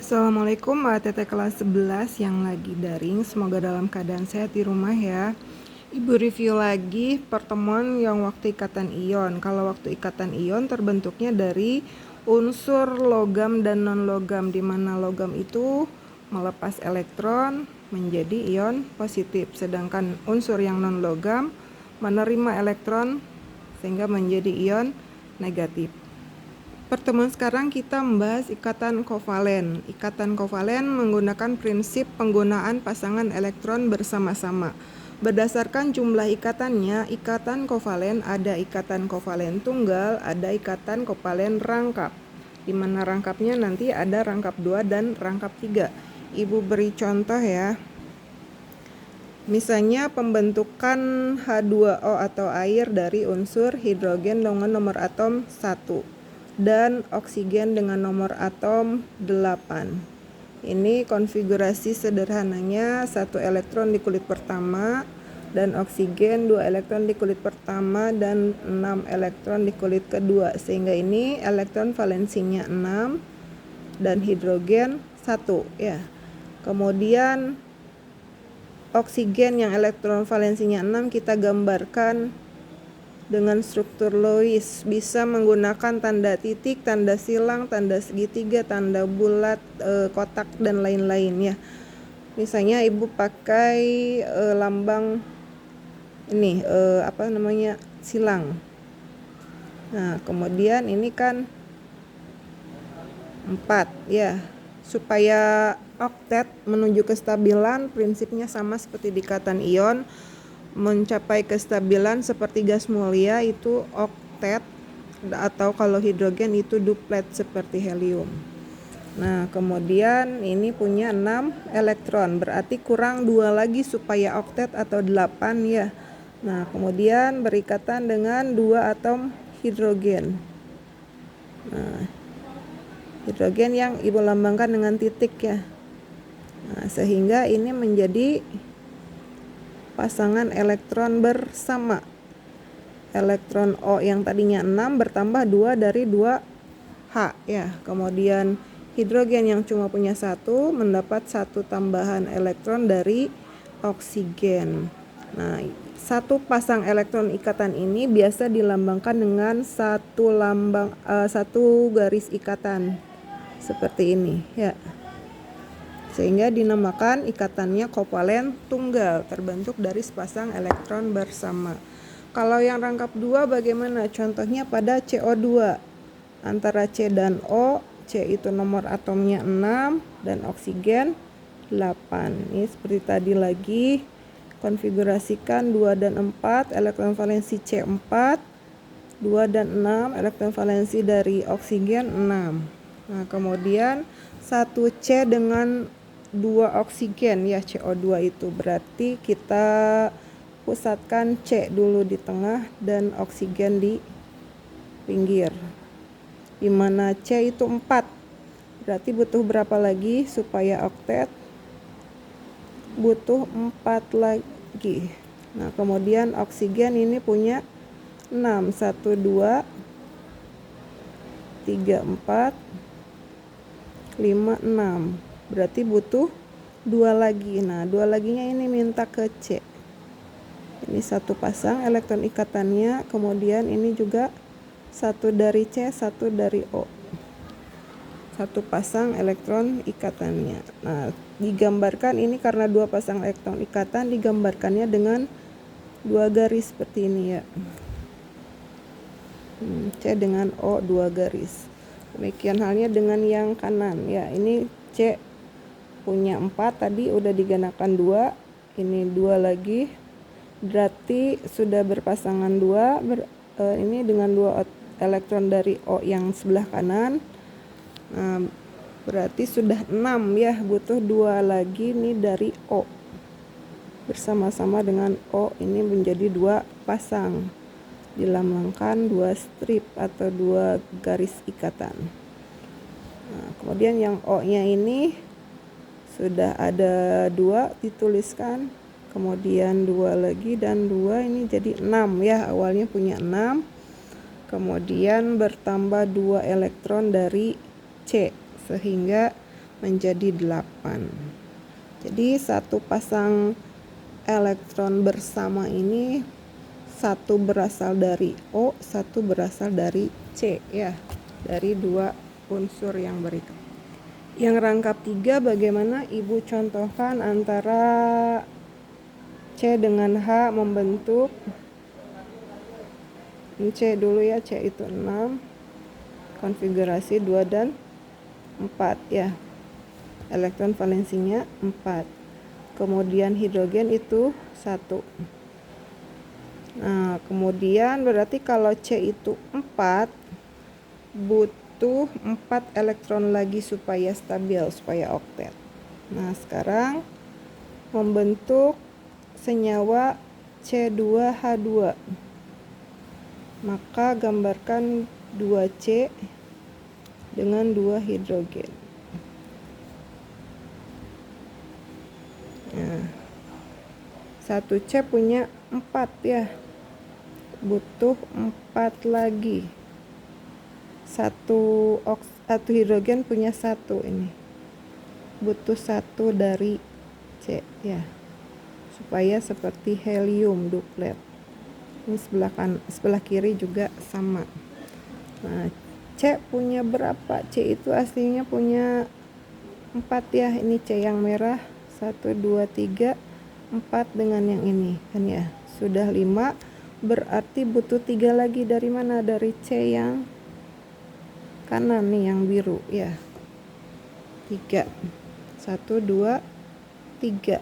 Assalamualaikum Mbak Teteh kelas 11 yang lagi daring. Semoga dalam keadaan sehat di rumah ya. Ibu review lagi pertemuan yang waktu ikatan ion. Kalau waktu ikatan ion terbentuknya dari unsur logam dan non-logam, di mana logam itu melepas elektron menjadi ion positif, sedangkan unsur yang non-logam menerima elektron sehingga menjadi ion negatif. Pertemuan sekarang kita membahas ikatan kovalen. Ikatan kovalen menggunakan prinsip penggunaan pasangan elektron bersama-sama. Berdasarkan jumlah ikatannya, ikatan kovalen ada ikatan kovalen tunggal, ada ikatan kovalen rangkap. Di mana rangkapnya nanti ada rangkap 2 dan rangkap 3. Ibu beri contoh ya. Misalnya pembentukan H2O atau air dari unsur hidrogen dengan nomor atom 1 dan oksigen dengan nomor atom 8. Ini konfigurasi sederhananya, 1 elektron di kulit pertama dan oksigen 2 elektron di kulit pertama dan 6 elektron di kulit kedua, sehingga ini elektron valensinya 6 dan hidrogen 1 ya. Kemudian oksigen yang elektron valensinya 6 kita gambarkan dengan struktur Lewis, bisa menggunakan tanda titik, tanda silang, tanda segitiga, tanda bulat, kotak dan lain-lain ya. Misalnya ibu pakai lambang ini silang. Nah, kemudian ini kan 4 ya. Supaya oktet menuju kestabilan, prinsipnya sama seperti di ikatan ion. Mencapai kestabilan seperti gas mulia itu oktet, atau kalau hidrogen itu duplet seperti helium. Nah, kemudian ini punya 6 elektron, berarti kurang 2 lagi supaya oktet atau 8 ya. Nah, kemudian berikatan dengan 2 atom hidrogen. Nah, hidrogen yang ibu lambangkan dengan titik ya. Nah, sehingga ini menjadi pasangan elektron bersama. Elektron O yang tadinya 6 bertambah 2 dari 2H ya. Kemudian hidrogen yang cuma punya 1 mendapat 1 tambahan elektron dari oksigen. Nah, satu pasang elektron ikatan ini biasa dilambangkan dengan satu garis ikatan seperti ini ya. Sehingga dinamakan ikatannya kovalen tunggal, terbentuk dari sepasang elektron bersama. Kalau yang rangkap 2 bagaimana? Contohnya pada CO2. Antara C dan O, C itu nomor atomnya 6 dan oksigen 8. Ini seperti tadi lagi, konfigurasikan 2 dan 4, elektron valensi C 4, 2 dan 6, elektron valensi dari oksigen 6. Nah, kemudian 1 C dengan 2 oksigen ya, CO2 itu berarti kita pusatkan C dulu di tengah dan oksigen di pinggir, dimana C itu 4, berarti butuh berapa lagi supaya oktet? Butuh 4 lagi. Nah, kemudian oksigen ini punya 6, 1, 2, 3, 4, 5, 6, berarti butuh 2 lagi. Nah, 2 laginya ini minta ke C. Ini satu pasang elektron ikatannya, kemudian ini juga 1 dari C, 1 dari O. Satu pasang elektron ikatannya. Nah, digambarkan ini karena 2 pasang elektron ikatan, digambarkannya dengan 2 garis seperti ini ya. C dengan O 2 garis. Demikian halnya dengan yang kanan ya. Ini C punya 4, tadi udah digandakan 2, ini 2 lagi, berarti sudah berpasangan 2, ini dengan 2 elektron dari O yang sebelah kanan. Nah, berarti sudah 6 ya, butuh 2 lagi nih dari O. Bersama-sama dengan O ini menjadi 2 pasang, dilambangkan 2 strip atau 2 garis ikatan. Nah, kemudian yang O nya ini sudah ada 2 dituliskan, kemudian 2 lagi dan 2, ini jadi 6 ya, awalnya punya 6, kemudian bertambah 2 elektron dari C, sehingga menjadi 8. Jadi satu pasang elektron bersama ini satu berasal dari O, satu berasal dari C ya, dari dua unsur yang berikat. Yang rangkap 3 bagaimana Ibu contohkan antara C dengan H membentuk C dulu ya, C itu 6, konfigurasi 2 dan 4 ya. Elektron valensinya 4. Kemudian hidrogen itu 1. Nah, kemudian berarti kalau C itu 4, butuh 4 elektron lagi supaya stabil, supaya oktet. Nah, sekarang membentuk senyawa C2H2. Maka gambarkan 2C dengan 2 hidrogen. Nah, 1C punya 4 ya. Butuh 4 lagi. Satu hidrogen punya 1 ini. Butuh 1 dari C ya. Supaya seperti helium duplet. Ini sebelah kiri juga sama. Nah, C punya berapa? C itu aslinya punya 4 ya. Ini C yang merah. 1, 2, 3, 4 dengan yang ini kan ya. Sudah 5, berarti butuh 3 lagi dari mana? Dari C yang kanan nih, yang biru ya. 3. 1, 2, 3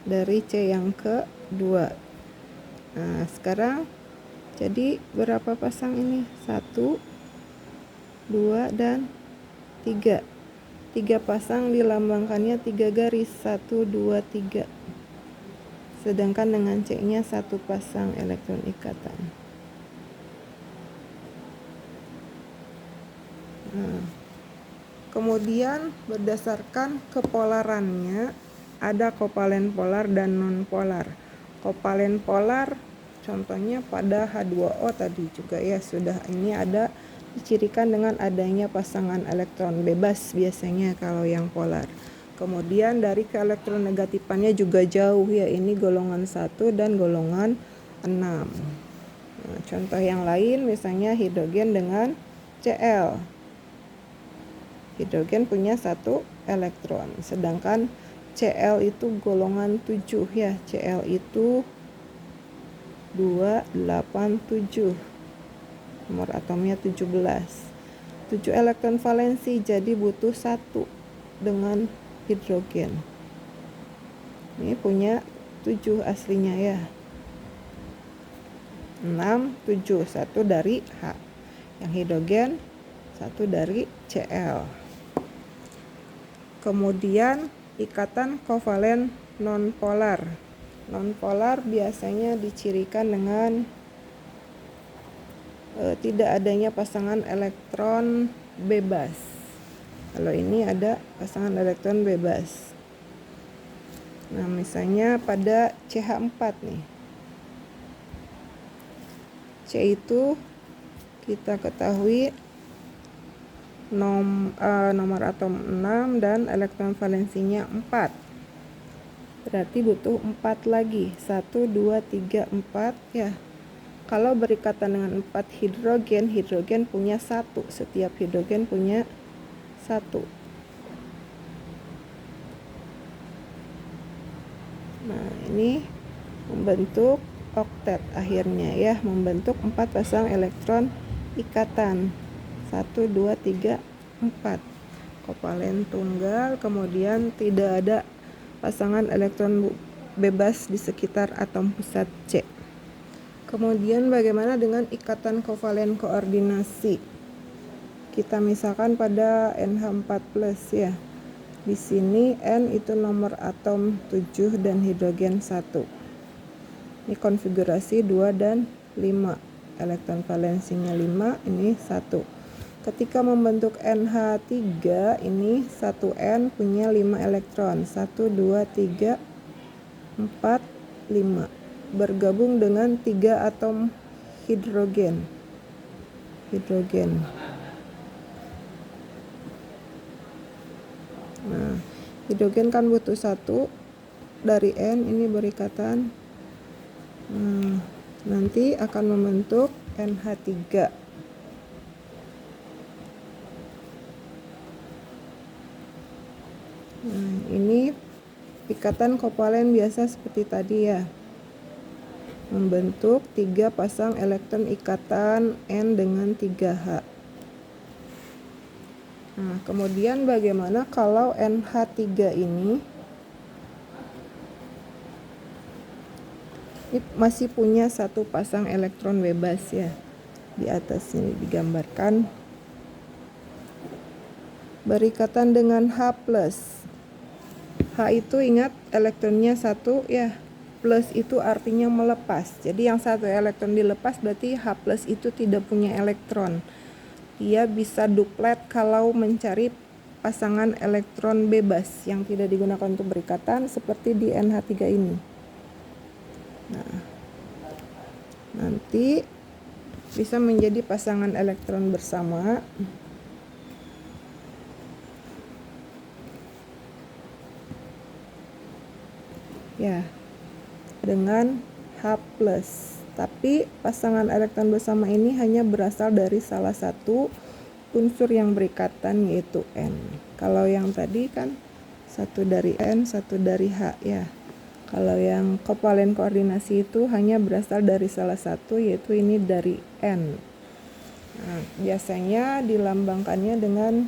dari C yang kedua. Nah, sekarang jadi berapa pasang ini? 1, 2, dan 3. 3 pasang dilambangkannya 3 garis. 1, 2, 3. Sedangkan dengan C-nya 1 pasang elektron ikatan. Nah, kemudian berdasarkan kepolarannya ada kovalen polar dan non polar. Kovalen polar contohnya pada H2O tadi juga ya, sudah ini ada dicirikan dengan adanya pasangan elektron bebas biasanya kalau yang polar. Kemudian dari keelektronegatifannya juga jauh ya, ini golongan 1 dan golongan 6. Nah, contoh yang lain misalnya hidrogen dengan Cl. Hidrogen punya 1 elektron, sedangkan Cl itu golongan 7 ya. Cl itu 287. Nomor atomnya 17. 7 elektron valensi, jadi butuh 1 dengan hidrogen. Ini punya 7 aslinya ya. 6, 7, 1 dari H. Yang hidrogen 1 dari Cl. Kemudian ikatan kovalen nonpolar. Nonpolar biasanya dicirikan dengan tidak adanya pasangan elektron bebas. Kalau ini ada pasangan elektron bebas. Nah, misalnya pada CH4 nih. C itu kita ketahui nomor atom 6 dan elektron valensinya 4. Berarti butuh 4 lagi. 1, 2, 3, 4 ya. Kalau berikatan dengan 4 hidrogen, hidrogen punya 1. Setiap hidrogen punya 1. Nah, ini membentuk oktet akhirnya ya, membentuk 4 pasang elektron ikatan. 1, 2, 3, 4. Kovalen tunggal, kemudian tidak ada pasangan elektron bebas di sekitar atom pusat C. Kemudian bagaimana dengan ikatan kovalen koordinasi? Kita misalkan pada NH4+ ya. Di sini N itu nomor atom 7 dan hidrogen 1. Ini konfigurasi 2 dan 5. Elektron valensinya 5, ini 1. Ketika membentuk NH3, ini 1N punya 5 elektron. 1, 2, 3, 4, 5. Bergabung dengan 3 atom hidrogen. Nah, hidrogen kan butuh 1 dari N, ini berikatan. Nanti akan membentuk NH3. Nah, ini ikatan kovalen biasa seperti tadi ya. Membentuk 3 pasang elektron ikatan N dengan 3H. Nah, kemudian bagaimana kalau NH3 ini masih punya 1 pasang elektron bebas ya. Di atas ini digambarkan berikatan dengan H+. H itu ingat elektronnya 1 ya. Plus itu artinya melepas. Jadi yang 1 elektron dilepas berarti H+ itu tidak punya elektron. Dia bisa duplet kalau mencari pasangan elektron bebas yang tidak digunakan untuk berikatan seperti di NH3 ini. Nah, nanti bisa menjadi pasangan elektron bersama ya dengan H+. Tapi pasangan elektron bersama ini hanya berasal dari salah satu unsur yang berikatan yaitu N. Kalau yang tadi kan 1 dari N, 1 dari H ya. Kalau yang kovalen koordinasi itu hanya berasal dari salah satu yaitu ini dari N. Nah, biasanya dilambangkannya dengan